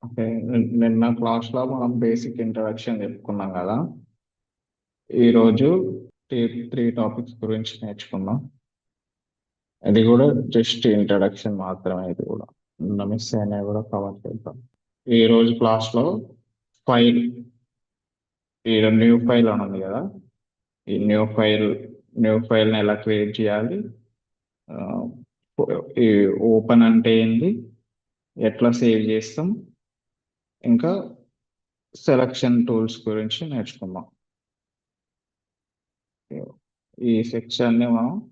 Okay. నిన్న క్లాస్లో మనం బేసిక్ ఇంట్రడక్షన్ చెప్పుకున్నాం కదా. ఈరోజు త్రీ త్రీ టాపిక్స్ గురించి నేర్చుకుందాం. ఇది కూడా జస్ట్ ఇంట్రడక్షన్ మాత్రమే. ఇది కూడా మిస్ అయినవి కూడా కవర్ చేద్దాం. ఈ రోజు క్లాస్లో ఫైల్, ఈ న్యూ ఫైల్ అని ఉంది కదా. ఈ న్యూ ఫైల్ని ఎలా క్రియేట్ చేయాలి, ఆ, ఈ ఓపెన్ అంటే ఏంది, ఎట్లా సేవ్ చేస్తాం, ఇంకా సెలక్షన్ టూల్స్ గురించి నేర్చుకుందాం. ఈ సెక్షన్ని మనం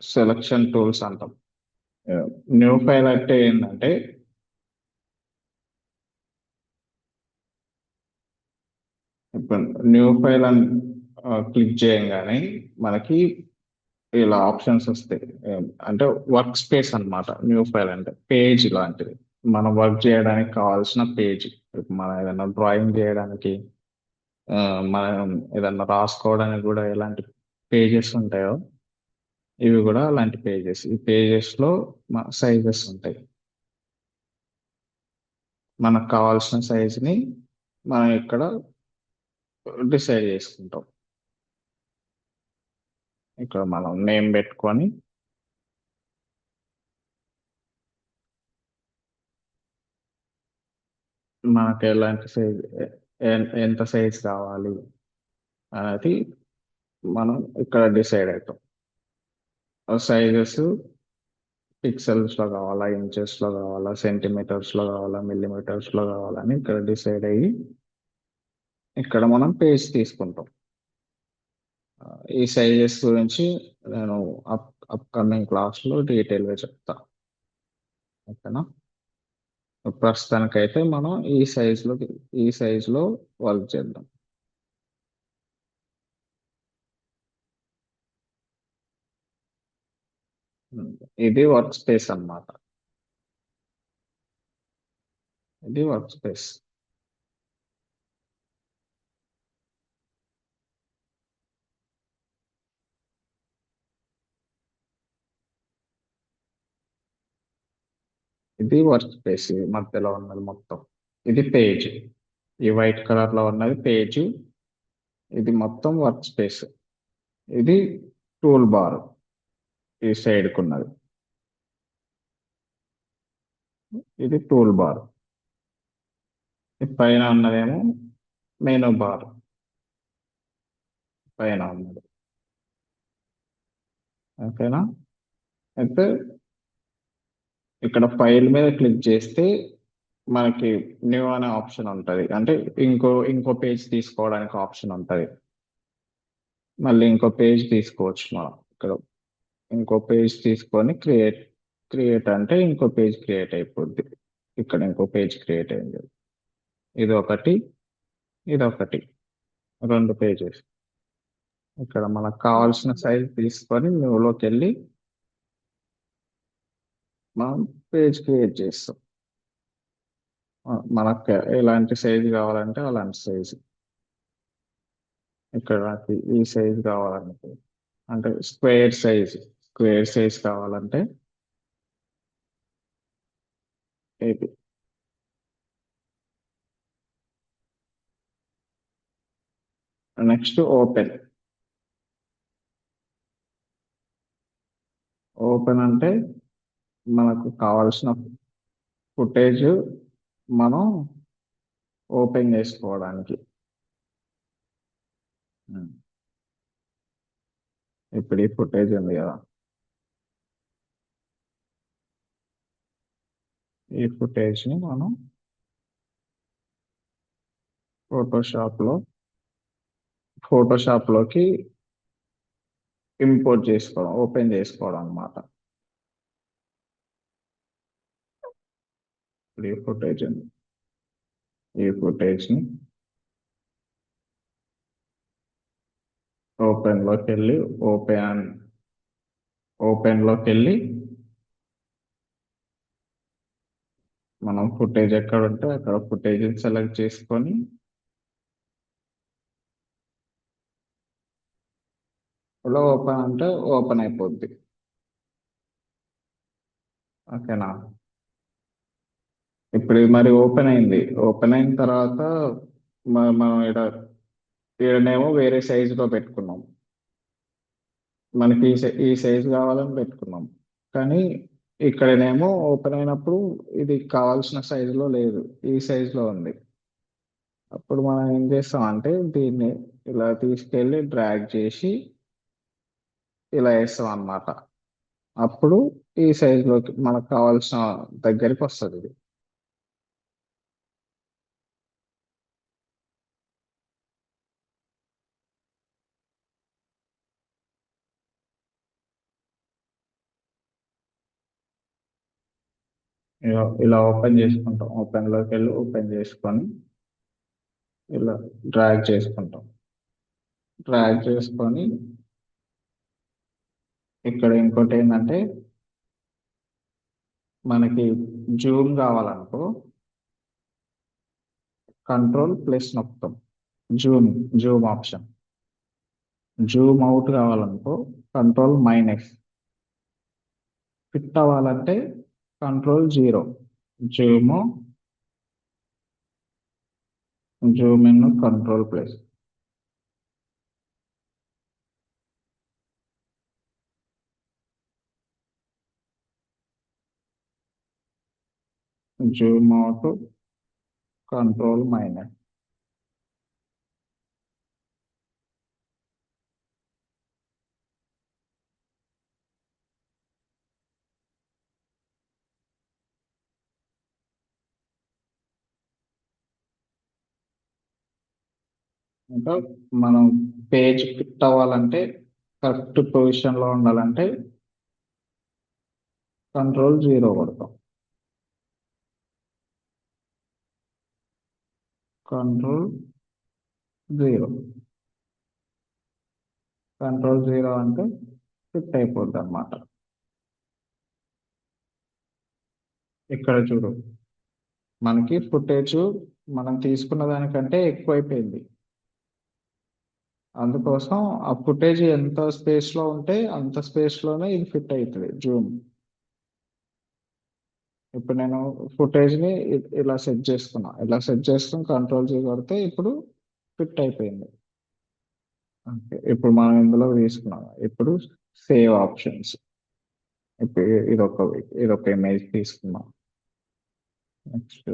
సెలక్షన్ టూల్స్ అంటాం. న్యూ ఫైల్ అంటే ఏంటంటే, ఇప్పుడు న్యూ ఫైల్ అని క్లిక్ చేయగానే మనకి ఇలా ఆప్షన్స్ వస్తాయి. అంటే వర్క్ స్పేస్ అన్నమాట. న్యూ ఫైల్ అంటే పేజ్ లాంటిది. మనం వర్క్ చేయడానికి కావాల్సిన పేజ్. మనం ఏదైనా డ్రాయింగ్ చేయడానికి, ఆ, మనం ఏదైనా రాసుకోవడానికి కూడా ఎలాంటి పేజెస్ ఉంటాయో ఇవి కూడా అలాంటి పేజెస్. ఈ పేజెస్ లో సైజెస్ ఉంటాయి. మనకు కావాల్సిన సైజుని మనం ఇక్కడ డిసైడ్ చేసుకుంటాం. ఇక్కడ మనం నేమ్ పెట్టుకొని మనకి ఎలాంటి సైజ్, ఎంత సైజ్ కావాలి అనేది మనం ఇక్కడ డిసైడ్ అవుతాం. సైజెస్ పిక్సెల్స్ లో కావాలా, ఇంచెస్ లో కావాలా, సెంటీమీటర్స్ లో కావాలా, మిల్లీమీటర్స్ లో కావాలని ఇక్కడ డిసైడ్ అయ్యి ఇక్కడ మనం పేజ్ తీసుకుంటాం. ఆ, ఈ సైజెస్ గురించి నేను అప్కమింగ్ క్లాస్ లో డీటెయిల్ గా చెప్తా. ఓకేనా. ప్రస్తుతానికైతే మనం ఈ సైజ్ లో వర్క్ చేద్దాం. ఇది వర్క్ స్పేస్ అన్నమాట. ఇది వర్క్ స్పేస్. ఇది వర్క్ స్పేస్. మధ్యలో ఉన్నది మొత్తం ఇది పేజ్. ఈ వైట్ కలర్ లో ఉన్నది పేజ్. ఇది మొత్తం వర్క్ స్పేస్. ఇది టూల్ బార్. ఈ సైడ్ కున్నది ఇది టూల్ బార్. ఈ పైన ఉన్నదేమో మెనూ బార్. పైన ఉన్నది. ఓకేనా. అయితే ఇక్కడ ఫైల్ మీద క్లిక్ చేస్తే మనకి న్యూ అనే ఆప్షన్ ఉంటుంది. అంటే ఇంకో పేజ్ తీసుకోవడానికి ఆప్షన్ ఉంటుంది. మళ్ళీ ఇంకో పేజ్ తీసుకోవచ్చు మనం ఇక్కడ. ఇంకో పేజ్ తీసుకొని క్రియేట్ క్రియేట్ అంటే ఇంకో పేజ్ క్రియేట్ అయిపోద్ది. ఇక్కడ ఇంకో పేజ్ క్రియేట్ అయింది. ఇది ఒకటి, ఇది ఒకటి, రెండు పేజెస్. ఇక్కడ మనకు కావాల్సిన సైజ్ తీసుకొని న్యూలోకి వెళ్ళి మనం పేజ్ క్రియేట్ చేస్తాం. మనకు ఎలాంటి సైజ్ కావాలంటే అలాంటి సైజ్. ఇక్కడ నాకు ఈ సైజ్ కావాలనుకో, అంటే స్క్వేర్ సైజ్ కావాలంటే ఇది. Next open. ఓపెన్ అంటే మనకు కావాల్సిన ఫుటేజ్ మనం ఓపెన్ చేసుకోవడానికి. ఉమ్. ఇప్పుడు ఈ ఫుటేజ్ ఉంది కదా. ఈ ఫుటేజ్ ని మనం ఫోటోషాప్ లో ఫోటోషాప్ లోకి ఇంపోర్ట్ చేసుకోవడం, ఓపెన్ చేసుకోవడం అన్నమాట. ఇప్పుడు ఈ ఫుటేజ్ ఉంది. ఈ ఫుటేజ్ ని ఓపెన్ లోకి వెళ్ళి ఓపెన్ ఓపెన్ లోకి వెళ్ళి మనం ఫుటేజ్ ఎక్కడ ఉంటే అక్కడ ఫుటేజ్ సెలెక్ట్ చేసుకొని ఇలా ఓపెన్ అంటే ఓపెన్ అయిపోద్ది. ఓకేనా. ఇప్పుడు ఇది మరి ఓపెన్ అయింది. ఓపెన్ అయిన తర్వాత మనం ఈడనేమో వేరే సైజులో పెట్టుకున్నాం. మనకి ఈ సైజు కావాలని పెట్టుకున్నాం. కానీ ఇక్కడనేమో ఓపెన్ అయినప్పుడు ఇది కావాల్సిన సైజులో లేదు, ఈ సైజులో ఉంది. అప్పుడు మనం ఏం చేస్తాం అంటే దీన్ని ఇలా తీసుకెళ్ళి డ్రాగ్ చేసి ఇలా వేస్తాం అన్నమాట. అప్పుడు ఈ సైజులోకి మనకు కావాల్సిన దగ్గరికి వస్తుంది ఇది. ఇలా ఓపెన్ చేసుకుంటాం. ఓపెన్లోకి వెళ్ళి ఓపెన్ చేసుకొని ఇలా డ్రాగ్ చేసుకుంటాం. డ్రాగ్ చేసుకొని ఇక్కడ ఇంకోటి ఏంటంటే మనకి జూమ్ కావాలనుకో కంట్రోల్ ప్లస్ నొక్కుతాం. Zoom zoom option. Zoom out కావాలనుకో కంట్రోల్ మైనస్. ఫిట్ అవ్వాలంటే control zero. Zoom zoom in control plus. Zoom out control minus. ఇంకా మనం పేజ్ ఫిట్ అవ్వాలంటే కరెక్ట్ పొజిషన్ లో ఉండాలంటే కంట్రోల్ జీరో కొడతాం. Control zero. కంట్రోల్ జీరో అంటే ఫిట్ అయిపోద్ది అనమాట. ఇక్కడ చూడు, మనకి ఫుటేజ్ మనం తీసుకున్న దానికంటే ఎక్కువైపోయింది. అందుకోసం ఆ ఫుటేజ్ ఎంత స్పేస్ లో ఉంటే అంత స్పేస్ లోనే ఇది ఫిట్ అవుతుంది జూమ్. ఇప్పుడు నేను ఫుటేజ్ ని ఇలా సెట్ చేసుకున్నా. ఇలా సెట్ చేసుకుని కంట్రోల్ జీ కొడితే ఇప్పుడు ఫిట్ అయిపోయింది. ఓకే, ఇప్పుడు మనం ఇందులో తీసుకున్నాం. ఇప్పుడు సేవ్ ఆప్షన్స్. ఇప్పుడు ఇదొక ఇమేజ్ తీసుకున్నాం. నెక్స్ట్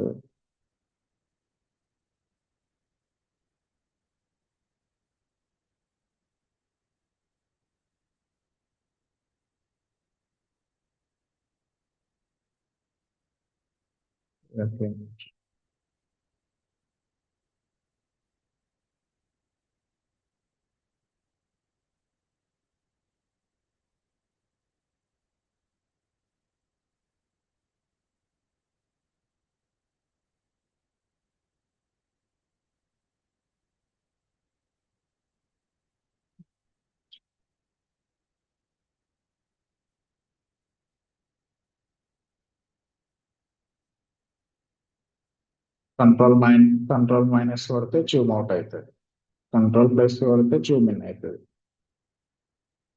కంట్రోల్ మైనస్ కొడితే జూమ్ అవుట్ అవుతుంది. కంట్రోల్ ప్లస్ కొడితే జూమ్ ఇన్ అవుతుంది.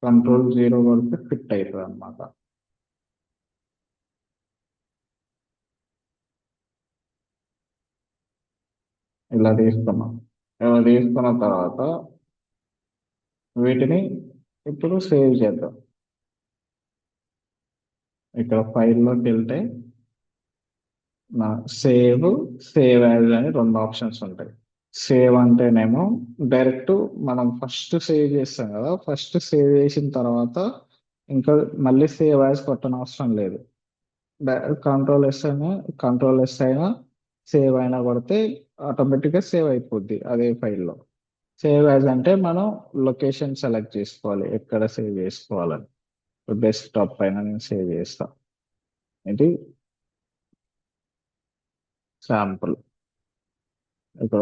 కంట్రోల్ జీరో కొడితే ఫిట్ అవుతుంది అనమాట. ఇలా తీసుకున్నాం. ఇలా తీసుకున్న తర్వాత వీటిని ఇప్పుడు సేవ్ చేద్దాం. ఇక్కడ ఫైల్లోకి వెళ్తే నా సేవ్, సేవ్ యాజ్ అని రెండు ఆప్షన్స్ ఉంటాయి. సేవ్ అంటేనేమో డైరెక్ట్ మనం ఫస్ట్ సేవ్ చేస్తాం కదా, ఫస్ట్ సేవ్ చేసిన తర్వాత ఇంకా మళ్ళీ సేవ్ యాజ్ కొట్టనవసరం లేదు. కంట్రోల్ ఎస్ అయినా సేవ్ అయినా కొడితే ఆటోమేటిక్గా సేవ్ అయిపోద్ది అదే ఫైల్లో. సేవ్ యాజ్ అంటే మనం లొకేషన్ సెలెక్ట్ చేసుకోవాలి, ఎక్కడ సేవ్ చేసుకోవాలని. డెస్క్టాప్ పైన నేను సేవ్ చేస్తా. ఇది శాంపుల్. ఇక్కడ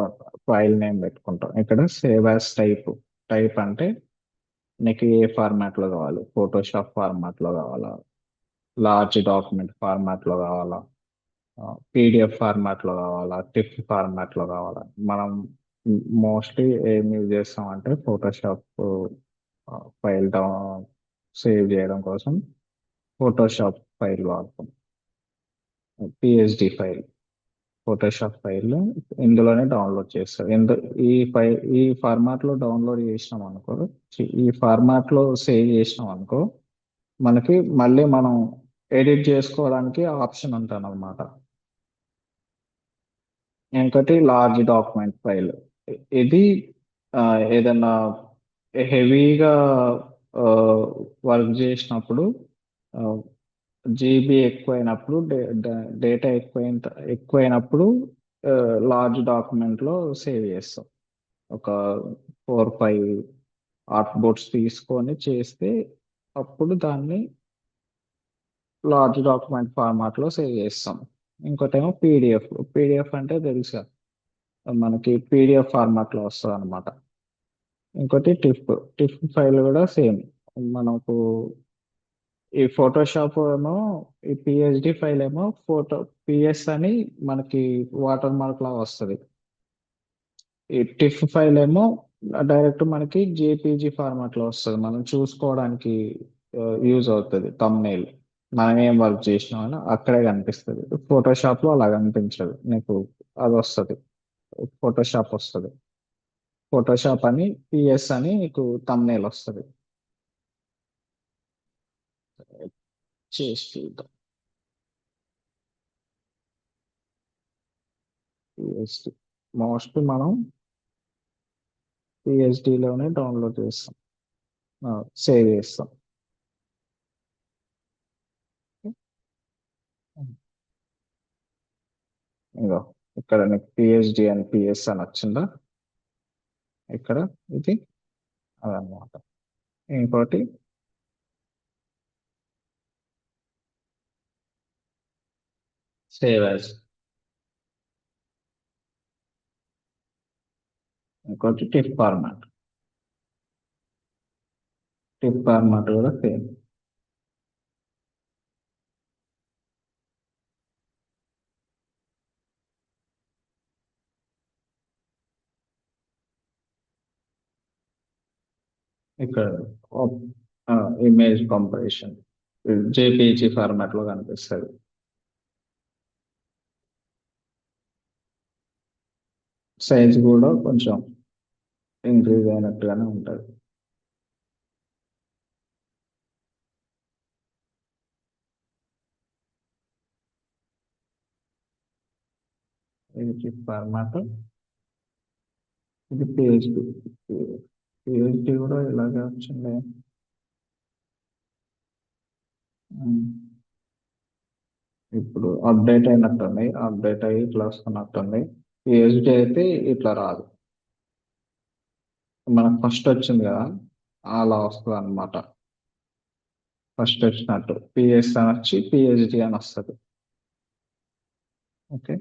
ఫైల్ నేమ్ పెట్టుకుంటాం. ఇక్కడ సేవ్ యాజ్ టైప్. టైప్ అంటే నీకు ఏ ఫార్మాట్ లో కావాలి, ఫోటోషాప్ ఫార్మాట్ లో కావాలా, లార్జ్ డాక్యుమెంట్ ఫార్మాట్ లో కావాలా, పీడిఎఫ్ ఫార్మాట్ లో కావాలా, టిఫ్ ఫార్మాట్ లో కావాలా. మనం మోస్ట్లీ ఏం యూజ్ చేస్తాం అంటే ఫోటోషాప్ ఫైల్ సేవ్ చేయడం కోసం ఫోటోషాప్ ఫైల్ వాడతాం, పిఎస్డి ఫైల్. ఫోటోషాప్ ఫైల్ ఇందులోనే డౌన్లోడ్ చేస్తారు. ఈ ఫార్మాట్ లో డౌన్లోడ్ చేసినాం అనుకో, ఈ ఫార్మాట్ లో సేవ్ చేసినాం అనుకో, మనకి మళ్ళీ మనం ఎడిట్ చేసుకోవడానికి ఆప్షన్ ఉంటుంది అనమాట. ఇంకోటి లార్జ్ డాక్యుమెంట్ ఫైల్. ఇది ఆ, ఏదైనా హెవీగా వర్క్ చేసినప్పుడు, జీబీ ఎక్కువైనప్పుడు, డేటా ఎక్కువైనప్పుడు లార్జ్ డాక్యుమెంట్ లో సేవ్ చేస్తాం. ఒక 4-5 ఆర్ట్ బోర్డ్స్ తీసుకొని చేస్తే అప్పుడు దాన్ని లార్జ్ డాక్యుమెంట్ ఫార్మాట్ లో సేవ్ చేస్తాం. ఇంకోటేమో పీడిఎఫ్ అంటే తెలుసా, మనకి పీడిఎఫ్ ఫార్మాట్ లో వస్తుంది అనమాట. ఇంకోటి టిఫ్ ఫైల్ కూడా సేమ్. మనకు ఈ ఫోటోషాప్ ఏమో, ఈ పిఎస్డి ఫైల్ ఏమో పిఎస్ అని మనకి వాటర్ మార్క్ లాగా వస్తుంది. ఈ టిఫ్ ఫైల్ ఏమో డైరెక్ట్ మనకి జేపీజీ ఫార్మాట్ లో వస్తుంది. మనం చూసుకోవడానికి యూజ్ అవుతుంది. తమ్నైల్ మనం ఏం వర్క్ చేసినామని అక్కడే కనిపిస్తుంది. ఫోటోషాప్ లో అలా కనిపించదు నీకు. అది వస్తుంది, ఫోటోషాప్ వస్తుంది. ఫోటోషాప్ అని పిఎస్ అని నీకు తమ్నైల్ వస్తుంది. చేసి చూద్దాం. పిఎస్డి మోస్ట్ మనం PhD లోనే డౌన్లోడ్ చేస్తాం, సేవ్ చేస్తాం. ఇగో ఇక్కడ నీకు పిహెచ్డి అని పిఎస్ అని వచ్చిందా ఇక్కడ, ఇది అదనమాట. ఇంకోటి సేవ్ యాజ్, ఇంకోటి టిప్ ఫార్మాట్ కూడా సేమ్. ఇక్కడ ఇమేజ్ కంప్రెషన్ జేపీజీ ఫార్మాట్ లో కనిపిస్తుంది. సైజ్ కూడా కొంచెం ఇంక్రీజ్ అయినట్టుగానే ఉంటుంది. ఇది టిప్ ఫార్మాట్, ఇది పిహెచ్డి. పిహెచ్డి కూడా ఇలాగే వచ్చింది. ఉమ్, ఇప్పుడు అప్డేట్ అయినట్టుంది, అప్డేట్ అయ్యి ఇట్లా వస్తున్నట్టుంది. పిహెచ్డి అయితే ఇట్లా రాదు, మనకు ఫస్ట్ వచ్చింది కదా అలా వస్తుంది అనమాట. ఫస్ట్ వచ్చినట్టు పిఎస్ అని వచ్చి పిహెచ్డి అని వస్తుంది. ఓకే.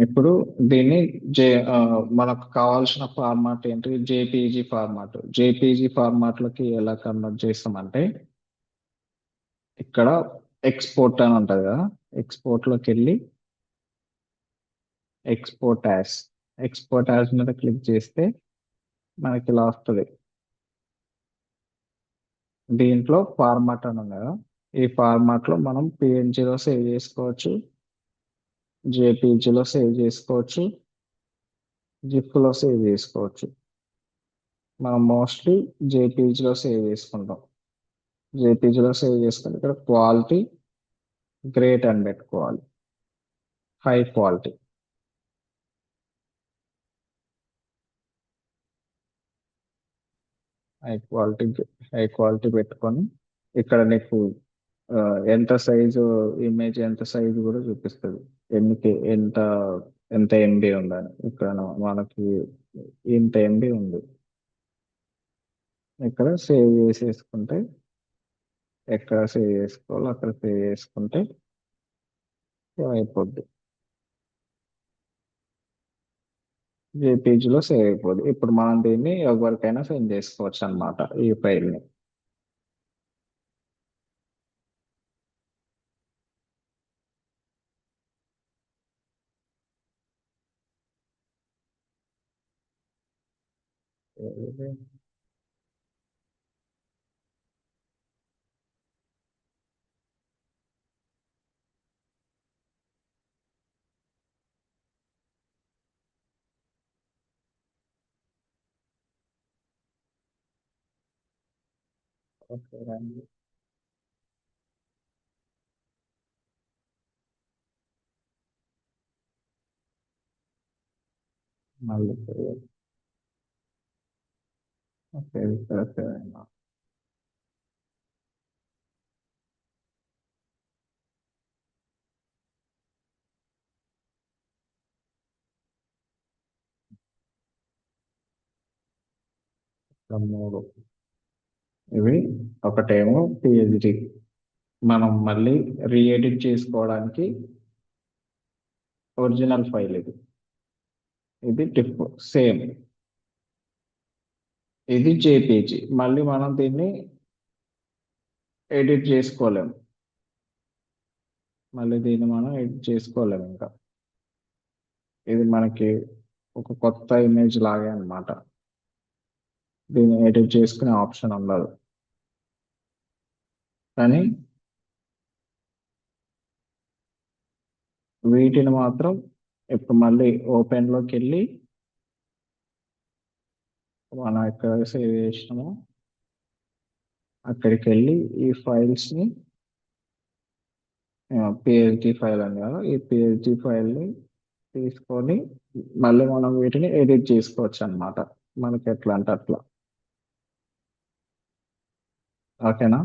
ఇప్పుడు దీన్ని జే ఆ, మనకు కావాల్సిన ఫార్మాట్ ఏంటి, జేపీజీ ఫార్మాట్. జేపీజీ ఫార్మాట్లకి ఎలా కన్వర్ట్ చేస్తామంటే, ఇక్కడ ఎక్స్పోర్ట్ అని ఉంటుంది కదా, ఎక్స్పోర్ట్ లోకి వెళ్ళి ఎక్స్పోర్ట్ యాజ్ మీద క్లిక్ చేస్తే మనకి ఇలా వస్తుంది. దీంట్లో ఫార్మాట్ అని ఉంది కదా, ఈ ఫార్మాట్ లో మనం పిఎన్జిలో సేవ్ చేసుకోవచ్చు, జేపీజీలో సేవ్ చేసుకోవచ్చు, జిప్ లో సేవ్ చేసుకోవచ్చు. మనం మోస్ట్లీ జేపీజీలో సేవ్ చేసుకుంటాం. జేపీజీలో సేవ్ చేసుకుని ఇక్కడ క్వాలిటీ గ్రేట్ అని పెట్టుకోవాలి, high quality. High quality high quality పెట్టుకొని ఇక్కడ నీకు ఆ, ఎంత సైజు ఇమేజ్, ఎంత సైజు కూడా చూపిస్తుంది. ఎంత ఎంత ఎంబీ ఉందని. ఇక్కడ మనకి ఇంత ఎంబీ ఉంది. ఇక్కడ సేవ్ చేసేసుకుంటే, ఎక్కడ సేవ్ చేసుకోవాలో అక్కడ సేవ్ చేసుకుంటే అయిపోద్ది. జేపీజీలో సేవ్ అయిపోద్ది. ఇప్పుడు మనం దీన్ని ఎవరికైనా సెండ్ చేసుకోవచ్చు అన్నమాట, ఈ ఫైల్ని. ఓకే రండి. మళ్ళీ ఓకే ఇక్కడ మూడు ఇవి ఒకటేమో పిహెచ్డి మనం మళ్ళీ రీఎడిట్ చేసుకోవడానికి ఒరిజినల్ ఫైల్ ఇది టిప్ సేమ్. ఇది జేపీజీ మళ్ళీ మనం దీన్ని ఎడిట్ చేసుకోలేము. మళ్ళీ దీన్ని మనం ఎడిట్ చేసుకోలేము ఇంకా. ఇది మనకి ఒక కొత్త ఇమేజ్ లాగే అన్నమాట. దీన్ని ఎడిట్ చేసుకునే ఆప్షన్ ఉండదు. కానీ వీటిని మాత్రం ఇప్పుడు మళ్ళీ ఓపెన్ లోకి వెళ్ళి మనం ఎక్కడ సేవ్ చేసినామో అక్కడికి వెళ్ళి ఈ ఫైల్స్ ని పిహెచ్డి ఫైల్ అని కదా, ఈ పిహెచ్డి ఫైల్ ని తీసుకొని మళ్ళీ మనం వీటిని ఎడిట్ చేసుకోవచ్చు అన్నమాట. మనకి ఎట్లా అంటే అట్లా. ఓకేనా?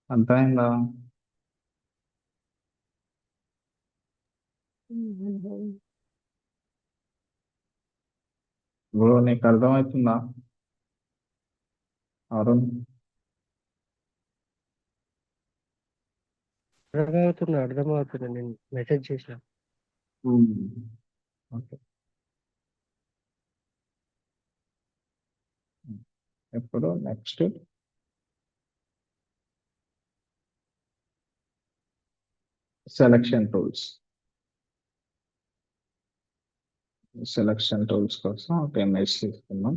అర్థమైందా? బ్రో నీకు అర్థమవుతుందా అరుణ్? అర్థమవుతుంది నేను మెసేజ్ చేసిన. ఓకే. ఇప్పుడు next selection tools. Selection tools కోసం ఒక ఇమేజ్ తీసుకుందాం.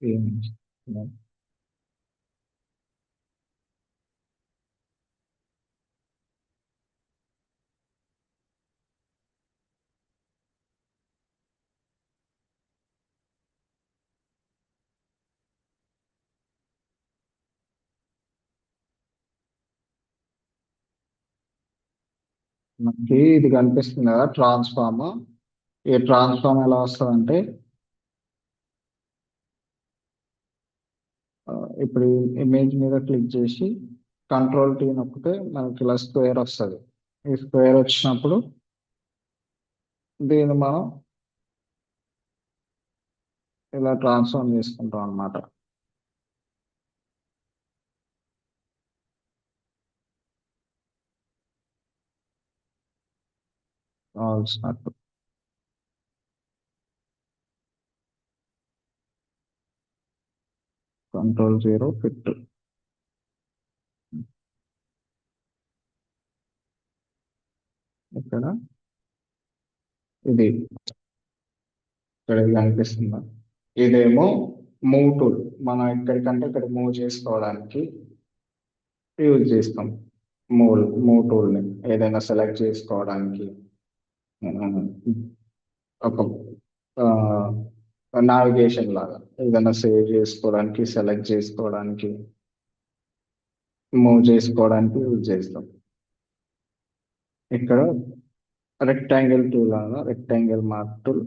Image. మనకి ఇది కనిపిస్తుంది కదా ట్రాన్స్ఫార్మ్. ఈ ట్రాన్స్ఫార్మ్ ఎలా వస్తుందంటే ఇప్పుడు ఇమేజ్ మీద క్లిక్ చేసి కంట్రోల్ టీ నొక్కితే మనకి ఇలా స్క్వేర్ వస్తుంది. ఈ స్క్వేర్ వచ్చినప్పుడు దీన్ని మనం ఇలా ట్రాన్స్ఫార్మ్ చేసుకుంటాం అన్నమాట. కావాల్సినట్టు Ctrl 0 ఫిట్. ఇక్కడ ఇది ఇక్కడ ఇది కనిపిస్తుందా? ఇదేమో మూవ్ టూల్. మనం ఎక్కడికంటే ఇక్కడ మూవ్ చేసుకోవడానికి యూజ్ చేస్తాం. మూవ్ టూల్ని ఏదైనా సెలెక్ట్ చేసుకోవడానికి, ఒక నావిగేషన్ లాగా ఏదైనా సేవ్ చేసుకోవడానికి, సెలెక్ట్ చేసుకోవడానికి, మూవ్ చేసుకోవడానికి యూజ్ చేస్తాం. ఇక్కడ రెక్టాంగిల్ టూల్ అన్న రెక్టాంగిల్ మార్క్ టూల్.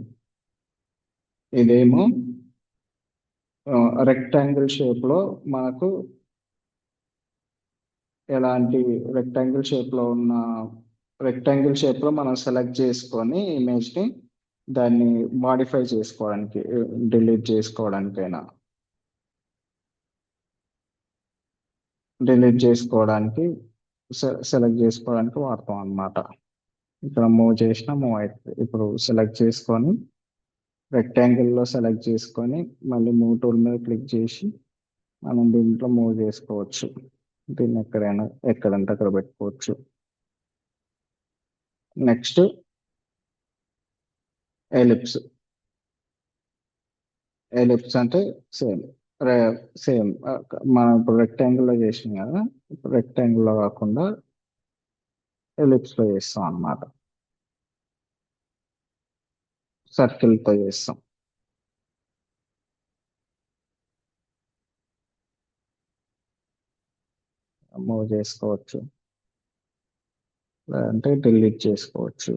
ఇదేమో రెక్టాంగిల్ షేప్ లో మనకు ఎలాంటి రెక్టాంగిల్ షేప్ లో ఉన్న రెక్టాంగిల్ షేప్ లో మనం సెలెక్ట్ చేసుకొని ఇమేజ్ ని దాన్ని మాడిఫై చేసుకోవడానికి, డిలీట్ చేసుకోవడానికి సెలెక్ట్ చేసుకోవడానికి వాడతాం అన్నమాట. ఇక్కడ మూవ్ చేసినా మూవ్ అవుతుంది. ఇప్పుడు సెలెక్ట్ చేసుకొని రెక్టాంగిల్ లో సెలెక్ట్ చేసుకొని మళ్ళీ మూవ్ టూల్ మీద క్లిక్ చేసి మనం దీంట్లో మూవ్ చేసుకోవచ్చు. దీన్ని ఎక్కడంటే అక్కడ పెట్టుకోవచ్చు. Next ellipse. ఎలిప్స్ అంటే సేమ్ సేమ్ మనం ఇప్పుడు రెక్టాంగిల్ లో చేసినాం కదా, ఇప్పుడు రెక్టాంగిల్ లో కాకుండా ఎలిప్స్ లో చేస్తాం అన్నమాట. సర్కిల్ తో చేస్తాం. మూవ్ చేసుకోవచ్చు, లేదంటే డిలీట్ చేసుకోవచ్చు.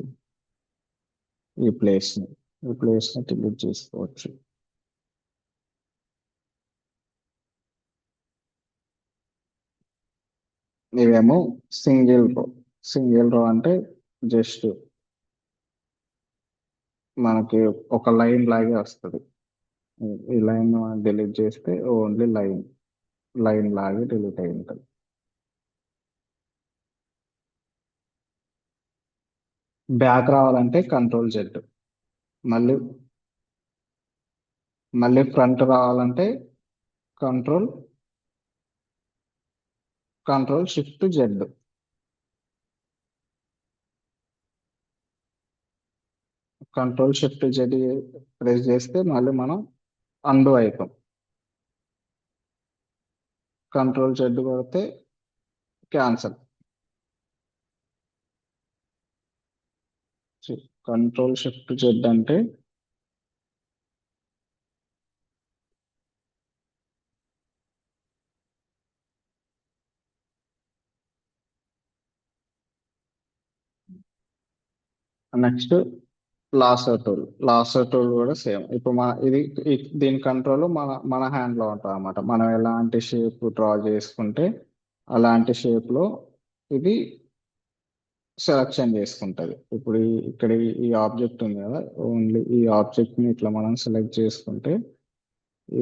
ఈ ప్లేస్ ని డిలీట్ చేసుకోవచ్చు. ఇవేమో సింగిల్ రో అంటే జస్ట్ మనకి ఒక లైన్ లాగే వస్తుంది. ఈ లైన్ డిలీట్ చేస్తే ఓన్లీ లైన్ లాగే డిలీట్ అయి ఉంటుంది. బ్యాక్ రావాలంటే కంట్రోల్ జెడ్. మళ్ళీ ఫ్రంట్ రావాలంటే control shift Z. Control shift Z press చేస్తే మళ్ళీ మనం అండు అవుతాం. కంట్రోల్ జెడ్ కొడితే క్యాన్సల్. కంట్రోల్ షిఫ్ట్ జెడ్ అంటే నెక్స్ట్ లాసర్ టూల్ కూడా సేమ్. ఇప్పుడు దీని కంట్రోల్ మన హ్యాండ్ లో ఉంటుంది అన్నమాట. మనం ఎలాంటి షేప్ డ్రా చేసుకుంటే అలాంటి షేప్ లో ఇది సెలక్షన్ చేసుకుంటది. ఇప్పుడు ఇక్కడ ఈ ఆబ్జెక్ట్ ఉంది కదా, ఓన్లీ ఈ ఆబ్జెక్ట్ ని ఇట్లా మనం సెలెక్ట్ చేసుకుంటే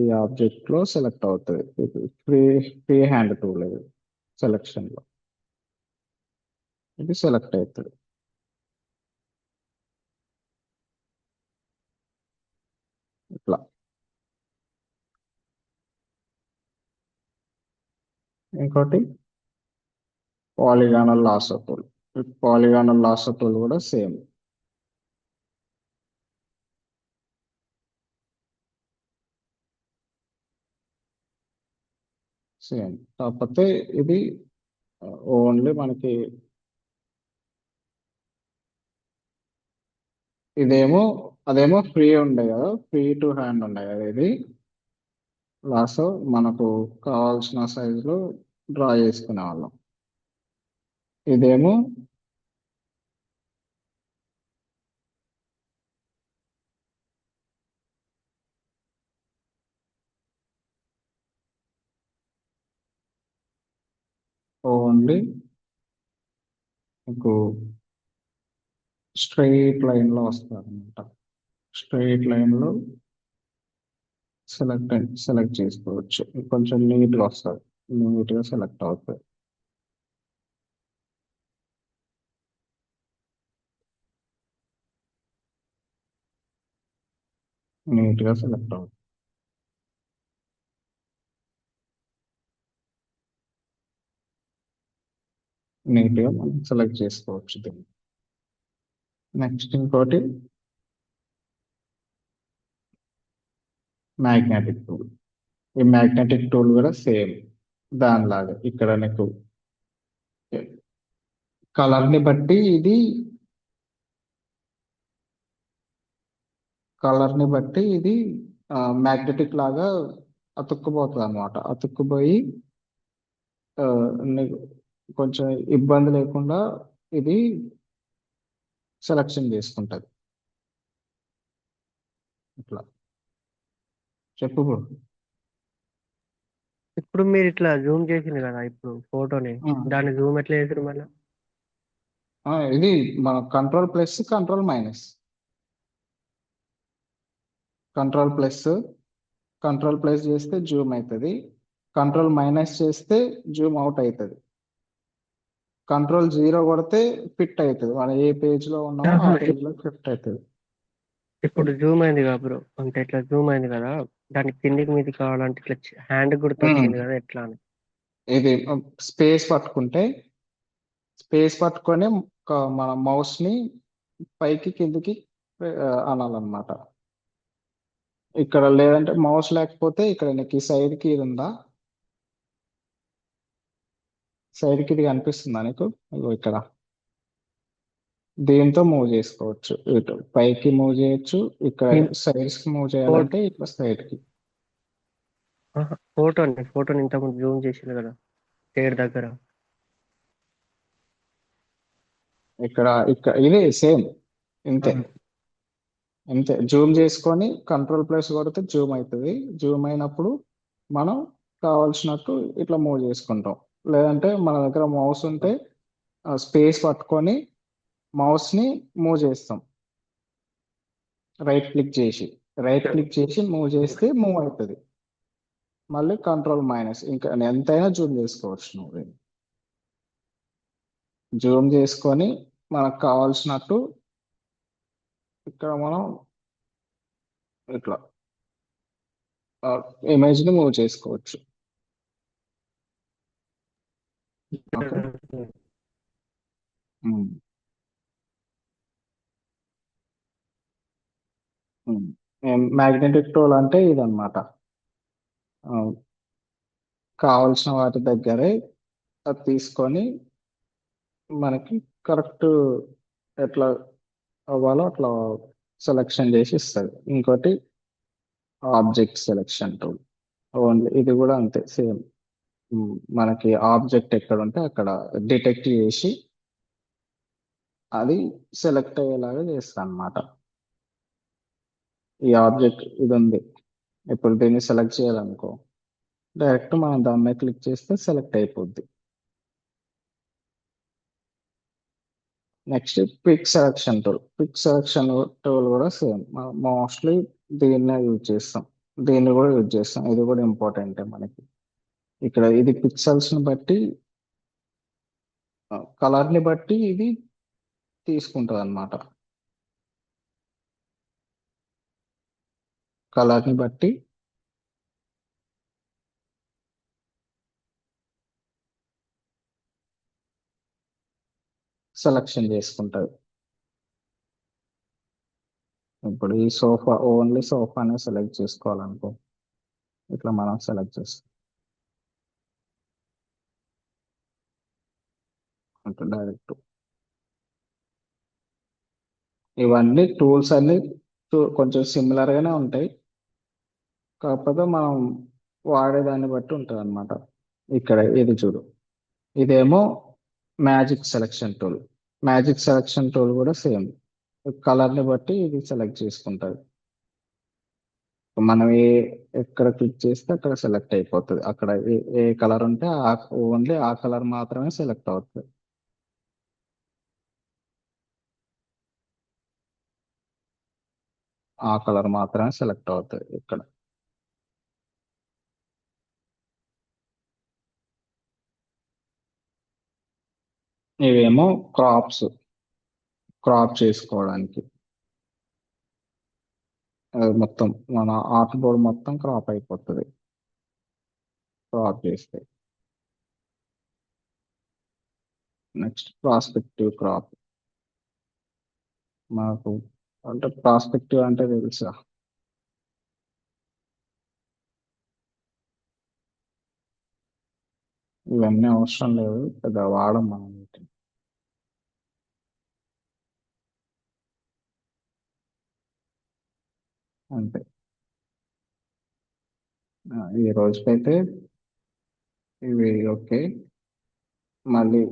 ఈ ఆబ్జెక్ట్ లో సెలెక్ట్ అవుతుంది. ఫ్రీ హ్యాండ్ టూల్ ఇది. సెలెక్షన్ లో ఇది సెలెక్ట్ అవుతుంది ఇట్లా. ఇంకోటి పాలిగానల్ లాసర్ టూల్. పాలిగానల్ లాసర్ టూల్ కూడా సేమ్. కాకపోతే ఇది ఓన్లీ మనకి అదేమో ఫ్రీ ఉండే కదా, ఫ్రీ టు హ్యాండ్ ఉండే కదా. ఇది లాసో మనకు కావాల్సిన సైజులో డ్రా చేసుకునే వాళ్ళం. ఇదేమో ఓన్లీ మీకు స్ట్రైట్ లైన్ లో వస్తుంది అనమాట. స్ట్రైట్ లైన్ లో సెలెక్ట్ చేసుకోవచ్చు. కొంచెం నీట్ గా వస్తుంది, నీట్ గా సెలెక్ట్ అవుతుంది. నీట్ గా సెలెక్ట్ అవుతుంది. నీట్ గా మనం సెలెక్ట్ చేసుకోవచ్చు దీన్ని. నెక్స్ట్ ఇంకోటి మ్యాగ్నెటిక్ టూల్. ఈ మ్యాగ్నెటిక్ టూల్ కూడా సేమ్ దానిలాగా. ఇక్కడ నీకు కలర్ ని బట్టి ఇది మ్యాగ్నెటిక్ లాగా అతుక్కుపోతుంది అనమాట. అతుక్కుపోయి నీకు కొంచెం ఇబ్బంది లేకుండా ఇది సెలక్షన్ చేసుకుంటది ఇట్లా. చెప్పు bro. ఇప్పుడు మీరు ఇట్లా జూమ్ చేసింది కదా ఇప్పుడు ఫోటోని, ఆ, దాన్ని జూమ్ ఎట్లా చేసారు మళ్ళీ? ఇది మన control plus control minus, control plus control plus చేస్తే జూమ్ అవుతుంది, కంట్రోల్ మైనస్ చేస్తే జూమ్ అవుట్ అవుతుంది, కంట్రోల్ జీరో కొడితే ఫిట్ అవుతుంది, మనం ఏ పేజ్ లో ఉన్నామో ఆ ఆహా, పేజ్ లో ఫిట్ అవుతుంది. ఇప్పుడు జూమ్ అయింది కదా బ్రో, అంటే ఇట్లా జూమ్ అయింది కదా, దానికి కిందికి మీది కావాలంటే ఇట్లా హ్యాండ్ గుర్తు వచ్చింది కదా, ఎట్లా అని. ఇది స్పేస్ పట్టుకొని మన మౌస్ ని పైకి కిందికి అనాలన్నమాట. ఇక్కడ లేదంటే మౌస్ లేకపోతే ఇక్కడ నీకు సైడ్ కి ఇది ఉందా, సైడ్ కి ఇది కనిపిస్తుందా నీకు, ఇగో ఇక్కడ దీంతో మూవ్ చేసుకోవచ్చు, ఇటు పైకి మూవ్ చేయొచ్చు, ఇక్కడ సైడ్స్ కి మూవ్ చేయాలంటే ఇట్లా సైడ్ కి. ఫోటోని ఇంతకుముందు జూమ్ చేసింది కదా షేర్ దగ్గర. ఇక్కడ ఇక్కడ ఇది సేమ్ ఇంతే, అంతే. జూమ్ చేసుకొని కంట్రోల్ ప్లస్ కొడితే జూమ్ అవుతుంది, జూమ్ అయినప్పుడు మనం కావాల్సినట్టు ఇట్లా మూవ్ చేసుకుంటాం. లేదంటే మన దగ్గర మౌస్ ఉంటే స్పేస్ పట్టుకొని మౌస్ ని మూవ్ చేస్తాం, రైట్ క్లిక్ చేసి మూవ్ చేస్తే మూవ్ అవుతుంది. మళ్ళీ కంట్రోల్ మైనస్, ఇంకా ఎంతైనా జూమ్ చేసుకోవచ్చు నువ్వు. జూమ్ చేసుకొని మనకు కావాల్సినట్టు ఇక్కడ మనం ఇట్లా ఇమేజ్ ని మూవ్ చేసుకోవచ్చు. ఓకే. మ్యాగ్నెటిక్ టూల్ అంటే ఇదన్నమాట. కావలసిన వాటి దగ్గరే అది తీసుకొని మనకి కరెక్ట్ ఎట్లా అవ్వాలో అట్లా సెలెక్షన్ చేసి ఇస్తుంది. ఇంకోటి ఆబ్జెక్ట్ సెలెక్షన్ టూల్, ఓన్లీ ఇది కూడా అంతే సేమ్. మనకి ఆబ్జెక్ట్ ఎక్కడ ఉంటే అక్కడ డిటెక్ట్ చేసి అది సెలెక్ట్ అయ్యేలాగా చేస్తాను అన్నమాట. ఈ ఆబ్జెక్ట్ ఇది ఉంది, ఇప్పుడు దీన్ని సెలెక్ట్ చేయాలనుకో డైరెక్ట్ మనం దాని మీద క్లిక్ చేస్తే సెలెక్ట్ అయిపోద్ది. నెక్స్ట్ క్విక్ సెలెక్షన్ టూల్ కూడా సేమ్, మోస్ట్లీ దీన్నే యూజ్ చేస్తాం, దీన్ని కూడా యూజ్ చేస్తాం. ఇది కూడా ఇంపార్టెంట్ మనకి. ఇక్కడ ఇది పిక్సెల్స్ ని బట్టి కలర్ ని బట్టి ఇది తీసుకుంటుంది అన్నమాట. కలర్ ని బట్టి సెలక్షన్ చేసుకుంటుంది. ఇప్పుడు ఈ సోఫా, ఓన్లీ సోఫానే సెలెక్ట్ చేసుకోవాలనుకో ఇట్లా మనం సెలెక్ట్ చేస్తాం అంటే డైరెక్ట్. ఇవన్నీ టూల్స్ అన్ని కొంచెం సిమిలర్ గానే ఉంటాయి, కాకపోతే మనం వాడేదాన్ని బట్టి ఉంటుంది అనమాట. ఇక్కడ ఇది చూడు, ఇదేమో మ్యాజిక్ సెలక్షన్ టూల్ కూడా సేమ్, కలర్ ని బట్టి ఇది సెలెక్ట్ చేసుకుంటుంది. మనం ఎక్కడ క్లిక్ చేస్తే అక్కడ సెలెక్ట్ అయిపోతుంది, అక్కడ ఏ కలర్ ఉంటే ఓన్లీ ఆ కలర్ మాత్రమే సెలెక్ట్ అవుతుంది. ఆ కలర్ మాత్రమే సెలెక్ట్ అవుతుంది ఇక్కడ. ఇవేమో క్రాప్ చేసుకోవడానికి, అది మొత్తం మన ఆర్ట్ బోర్డ్ మొత్తం క్రాప్ అయిపోతుంది క్రాప్ చేస్తే. నెక్స్ట్ ప్రాస్పెక్టివ్ క్రాప్, మనకు అంటే ప్రాస్పెక్టివ్ అంటే తెలుసా, ఇవన్నీ అవసరం లేదు, పెద్ద వాడం మనం వీటిని. అంతే. ఈ రోజుకైతే ఇవి ఓకే. మళ్ళీ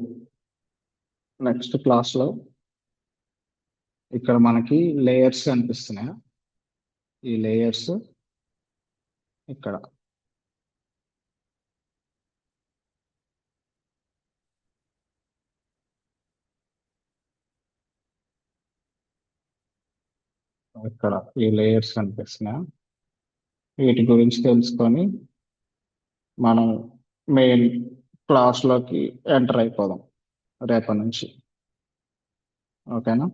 నెక్స్ట్ క్లాస్లో ఇక్కడ మనకి లేయర్స్ కనిపిస్తున్నాయా, ఈ లేయర్స్ ఇక్కడ ఇక్కడ ఈ లేయర్స్ కనిపిస్తున్నాయి. వీటి గురించి తెలుసుకొని మనం మెయిన్ క్లాస్లోకి ఎంటర్ అయిపోదాం రేపటి నుంచి. ఓకేనా?